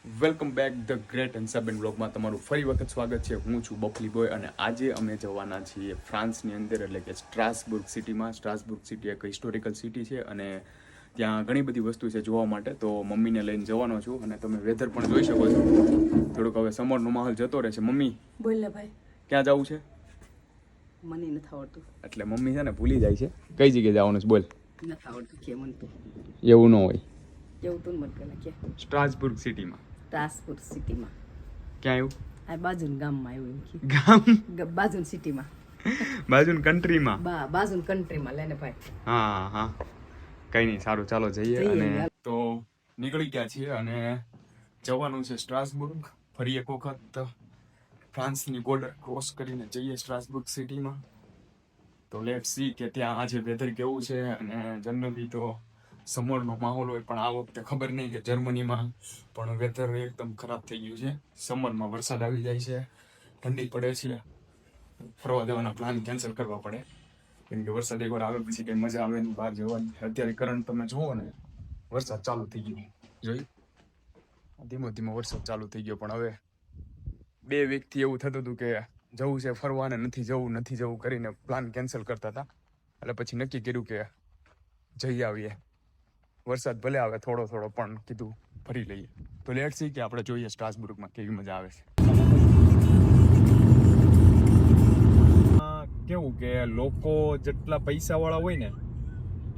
Welcome back the great and સબન બ્લોગમાં તમારું ફરી વખત સ્વાગત છે. હું છું બફલી બોય અને આજે અમે જવાના છીએ ફ્રાન્સની અંદર, એટલે કે સ્ટ્રાસબુર્ગ સિટીમાં. સ્ટ્રાસબુર્ગ સિટી એક હિસ્ટોરિકલ સિટી છે અને ત્યાં ઘણી બધી વસ્તુ છે જોવા માટે. તો મમ્મીને લઈને જવાનો છું અને તમે વેધર પણ જોઈ શકો છો. થોડુંક હવે સમરનો માહોલ જતો રહેશે. મમ્મી બોલ ને ભાઈ, ક્યાં જવું છે? મને નથી આવડતું. એટલે મમ્મી છે ને ભૂલી જાય છે કઈ જગ્યાએ જવાનું છે. બોલ. નથી આવડતું કે મને તો એવું ન હોય. એવું તું મને પેલા કે સ્ટ્રાસબુર્ગ સિટીમાં. ટ્રાન્સપોર્ટ સિટીમાં ક્યાં આવ્યું? આ બાજુના ગામમાં આવ્યું એમ કે ગામ બાજુની સિટીમાં બાજુની કન્ટ્રીમાં. બાજુની કન્ટ્રીમાં લેને ભાઈ. હા કઈ નહીં, સારું ચાલો જઈએ. જઈએ, અને હાલ. તો નીકળી ગયા છીએ અને જવાનું છે સ્ટ્રાસબુર્ગ. ફરી એક વખત ફ્રાન્સની બોર્ડર ક્રોસ કરીને જઈએ સ્ટ્રાસબુર્ગ સિટીમાં. તો લેટ સી કે ત્યાં આજે વેધર કેવું છે. અને જનરલી તો સમરનો માહોલ હોય, પણ આ વખતે ખબર નહીં કે જર્મનીમાં પણ વેધર એકદમ ખરાબ થઈ ગયું છે. સમરમાં વરસાદ આવી જાય છે, ઠંડી પડે છે, ફરવા જવાના પ્લાન કેન્સલ કરવા પડે. કેમ કે વરસાદ એકવાર આવે પછી કઈ મજા આવે નહીં બહાર જવાની. અત્યારે કરંટ તમે જુઓ ને, વરસાદ ચાલુ થઈ ગયો. જોઈ, ધીમો ધીમો વરસાદ ચાલુ થઈ ગયો. પણ હવે 2 વીકથી એવું થતું હતું કે જવું છે ફરવા ને નથી જવું કરીને પ્લાન કેન્સલ કરતા હતા. એટલે પછી નક્કી કર્યું કે જઈ આવીએ. વરસાદ ભલે આવે થોડો પણ કીધું ફરી લઈએ. તો લેટ સી કે આપણે જોઈએ સ્ટ્રાસબુર્ગમાં કેવી મજા આવે છે. કેવું કે લોકો જેટલા પૈસા વાળા હોય ને,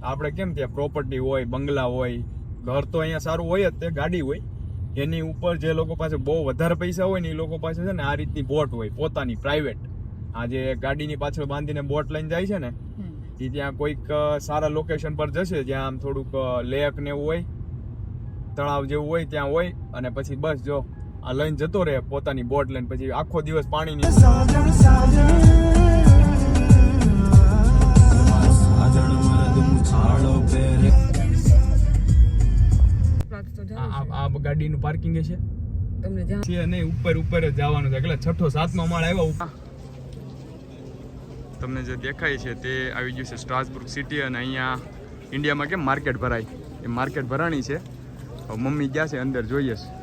આપણે કેમ ત્યાં પ્રોપર્ટી હોય, બંગલા હોય, ઘર તો અહીંયા સારું હોય જ, તે ગાડી હોય. એની ઉપર જે લોકો પાસે બહુ વધારે પૈસા હોય ને, એ લોકો પાસે છે ને આ રીતની બોટ હોય પોતાની પ્રાઇવેટ. આ જે ગાડીની પાછળ બાંધીને બોટ લઈને જાય છે ને, એ ત્યાં કોઈક સારા લોકેશન પર જશે જ્યાં આમ થોડુંક લેક ને એવું હોય, તળાવ જેવું હોય, ત્યાં હોય. અને પછી બસ જો આ લઈને જતો રહે પોતાની બોટ લઈને, પછી આખો દિવસ પાણીની આ ગાડીનું પાર્કિંગ છે. તમને છે નહીં, ઉપર જ જવાનું છે. એટલે 6ઠો 7મો માળ આવ્યો. તમને જે દેખાય છે તે આવી ગયું છે સ્ટ્રાસબુર્ગ સિટી. અને અહીંયા ઇન્ડિયામાં કેમ માર્કેટ ભરાય, એ માર્કેટ ભરાણી છે. મમ્મી ગયા છે અંદર, જોઈએ છે.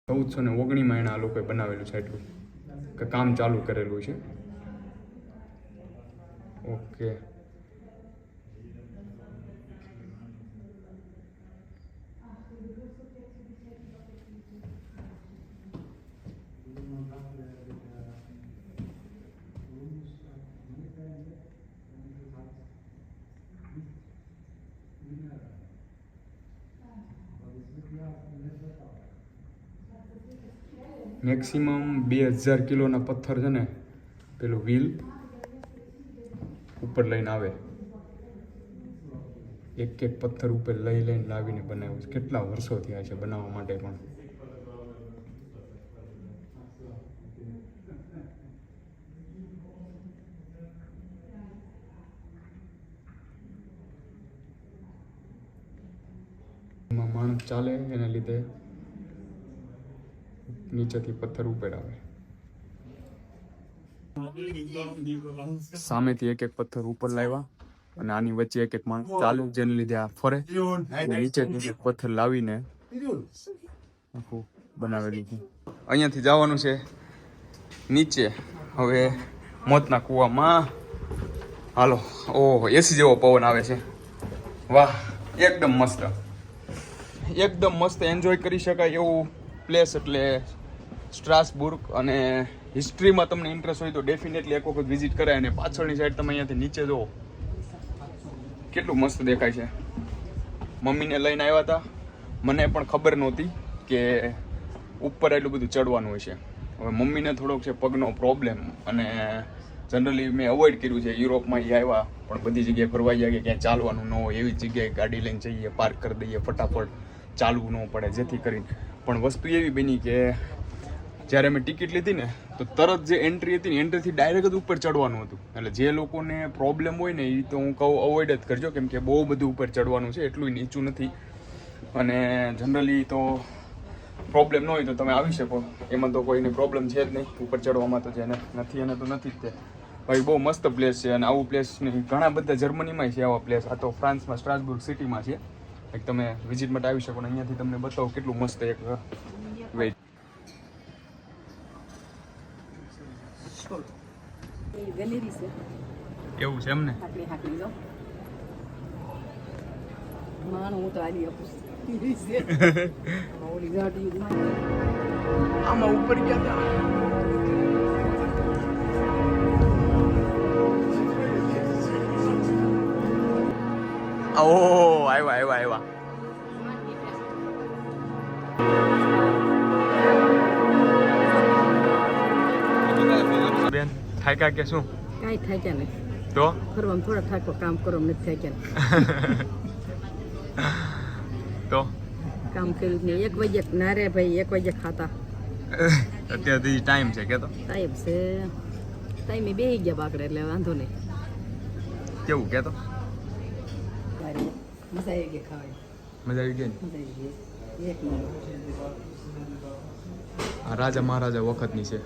1419 એણે આ લોકોએ બનાવેલું છે એટલું કે કામ ચાલુ કરેલું છે. ઓકે. મેક્સિમમ 2000 કિલોના પથ્થર છે ને પેલું વ્હીલ ઉપર લઈને આવે. એક એક પથ્થર ઉપર લઈને લાવીને બનાવ્યું છે. કેટલા વર્ષો થયા છે બનાવવા માટે પણ. એમાં માણસ ચાલે એના લીધે નીચેથી પથ્થર ઉપર આવે. સામેથી એક એક પથ્થર ઉપર લાવ્યા અને આની વચ્ચે એક એક માણસ ચાલે જેને લીધે આ ફરે. નીચેથી પથ્થર લાવીને આખું બનાવેલું છે. અહીંયાથી જવાનું છે નીચે હવે મોતના કૂવામાં. હાલો. ઓહો, એસી જેવો પવન આવે છે. વાહ, એકદમ મસ્ત, એકદમ મસ્ત એન્જોય કરી શકાય એવું પ્લેસ એટલે સ્ટ્રાસબુર્ગ. અને હિસ્ટ્રીમાં તમને ઇન્ટરેસ્ટ હોય તો ડેફિનેટલી એક વખત વિઝિટ કરાય. અને પાછળની સાઈડ તમે અહીંયાથી નીચે જુઓ કેટલું મસ્ત દેખાય છે. મમ્મીને લઈને આવ્યા હતા, મને પણ ખબર નહોતી કે ઉપર એટલું બધું ચડવાનું હોય છે. હવે મમ્મીને થોડોક છે પગનો પ્રોબ્લેમ અને જનરલી મેં અવોઇડ કર્યું છે. યુરોપમાં એ આવ્યા પણ બધી જગ્યાએ ફરવા ગયા કે ક્યાંય ચાલવાનું ન હોય એવી જગ્યાએ ગાડી લઈને જઈએ, પાર્ક કરી દઈએ, ફટાફટ ચાલવું ન પડે જેથી કરીને. પણ વસ્તુ એવી બની કે જ્યારે મેં ટિકિટ લીધી ને તો તરત જે એન્ટ્રી હતી ને એન્ટ્રીથી ડાયરેક્ટ જ ઉપર ચડવાનું હતું. એટલે જે લોકોને પ્રોબ્લેમ હોય ને એ તો હું કહું અવોઇડ જ કરજો, કેમ કે બહુ બધું ઉપર ચડવાનું છે, એટલું નીચું નથી. અને જનરલી તો પ્રોબ્લેમ ન હોય તો તમે આવી શકો, એમાં તો કોઈને પ્રોબ્લેમ છે જ નહીં. ઉપર ચડવામાં તો જેને નથી એને તો નથી જ તે. ભાઈ બહુ મસ્ત પ્લેસ છે અને આવું પ્લેસ નહીં ઘણા બધા જર્મનીમાં છે આવા પ્લેસ. આ તો ફ્રાન્સમાં સ્ટ્રાસબુર્ગ સિટીમાં છે. એક તમે વિઝિટ માટે આવી શકો ને અહીંયાથી તમને બતાવો કેટલું મસ્ત એક વેજ. ગેલેરી છે એવું છે એમને? હાકલી જો માણો હું તો આલી આપું ઓલી ગાડી આમાં ઉપર ગયા હતા. ઓહ, આવ્યા. બેન થાક્યા કે શું? કાંઈ થાક્યા નથી. તો ફરવામાં થોડા થાકો, કામ કરો નથી થાક્યા. તો કામ કર્યું ને 1 વાગે ના રે ભાઈ, 1 વાગે ખાતા. અત્યારે ટાઈમ છે કે? તો ટાઈમ છે, ટાઈમે બેસી ગયા બાકડે એટલે વાંધો નહીં. કેવું કે? તો મજા આવી ગઈ ખાવાની. મજા આવી ગઈ ને? મજા આવી ગઈ એક નંબર. આ રાજા મહારાજા વખતની છે.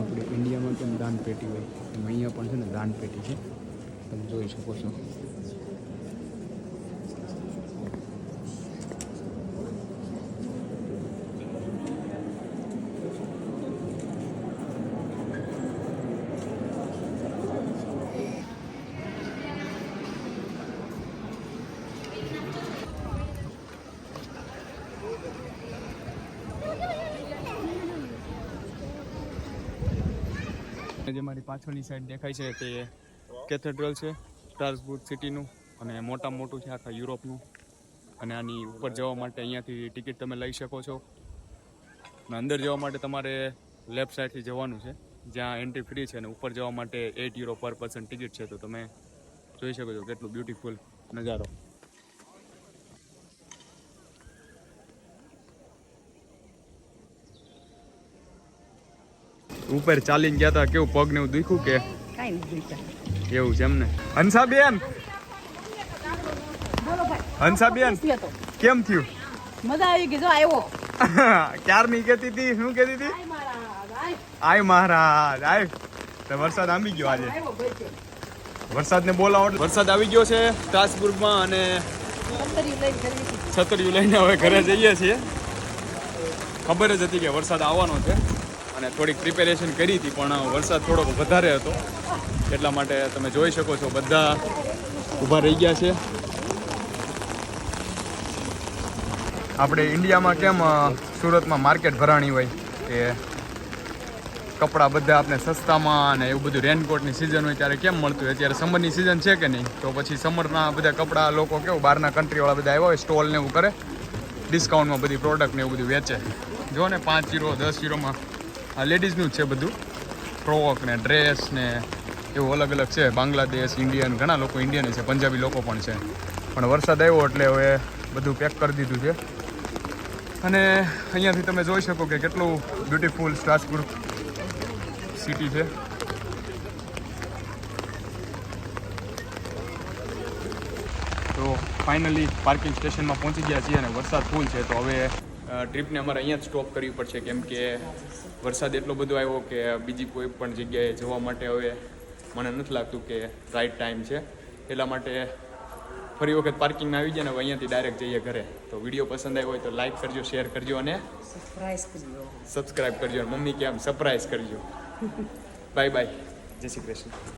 આપણે ઇન્ડિયામાં કેમ દાન પેટી હોય એમ અહીંયા પણ છે ને દાન પેટી છે, તમે જોઈ શકો છો. જે મારી પાછળની સાઈડ દેખાય છે તે કેથેડ્રલ છે સ્ટ્રાસબુર્ગ સિટીનું, અને મોટામાં મોટું છે આખા યુરોપનું. અને આની ઉપર જવા માટે અહીંયાથી ટિકિટ તમે લઈ શકો છો. અને અંદર જવા માટે તમારે લેફ્ટ સાઈડથી જવાનું છે, જ્યાં એન્ટ્રી ફ્રી છે, અને ઉપર જવા માટે €8 પર પર્સન ટિકિટ છે. તો તમે જોઈ શકો છો કેટલું બ્યુટીફુલ નજારો. ઉપર ચાલીને ગયા હતા, કેવું પગ ને એવું દુખ્યું કે કાઈ નહીં એવું છે એમને? હંસાબેન, હંસાબેન કેમ થયું? મજા આવી ગઈ જો આવ્યો ક્યારની કહેતી હતી, શું કહેતી હતી? આય મહારાજ આય. તો વરસાદ આવી ગયો આજે, વરસાદને બોલાવો. વરસાદ આવી ગયો છે સ્ટ્રાસબુર્ગમાં, અને છતરીયું લઈને હવે ઘરે જઈએ છીએ. ખબર જ હતી કે વરસાદ આવવાનો છે, અને થોડીક પ્રિપેરેશન કરી હતી, પણ વરસાદ થોડોક વધારે હતો એટલા માટે તમે જોઈ શકો છો બધા ઊભા રહી ગયા છે. આપણે ઇન્ડિયામાં કેમ સુરતમાં માર્કેટ ભરાણી હોય કે કપડાં બધા આપણે સસ્તામાં અને એવું બધું, રેનકોટની સિઝન હોય ત્યારે કેમ મળતું હોય, અત્યારે સમરની સિઝન છે કે નહીં, તો પછી સમરના બધા કપડાં લોકો કેવું બહારના કન્ટ્રીવાળા બધા આવ્યા હોય સ્ટોલ ને એવું કરે, ડિસ્કાઉન્ટમાં બધી પ્રોડક્ટ ને એવું બધું વેચે. જો ને €5 €10 આ લેડીઝનું જ છે બધું, ફ્રોક ને ડ્રેસ ને એવું અલગ અલગ છે. બાંગ્લાદેશ, ઇન્ડિયન, ઘણા લોકો ઇન્ડિયન છે, પંજાબી લોકો પણ છે. પણ વરસાદ આવ્યો એટલે હવે બધું પેક કરી દીધું છે. અને અહીંયાથી તમે જોઈ શકો કે કેટલું બ્યુટીફુલ સ્ટ્રાસબુર્ગ સિટી છે. તો ફાઇનલી પાર્કિંગ સ્ટેશનમાં પહોંચી ગયા છીએ, અને વરસાદ ફૂલ છે. તો હવે ટ્રીપને અમારે અહીંયા જ સ્ટોપ કરવી પડશે, કેમ કે વરસાદ એટલો બધો આવ્યો કે બીજી કોઈ પણ જગ્યાએ જવા માટે હવે મને નથી લાગતું કે રાઈટ ટાઈમ છે. એટલા માટે ફરી વખત પાર્કિંગમાં આવી જાય ને હવે અહીંયાથી ડાયરેક્ટ જઈએ ઘરે. તો વિડીયો પસંદ આવ્યો હોય તો લાઈક કરજો, શેર કરજો, અને સબસ્ક્રાઈબ કરજો. મમ્મી કેમ સરપ્રાઈઝ કરજો. બાય બાય, જય શ્રી કૃષ્ણ.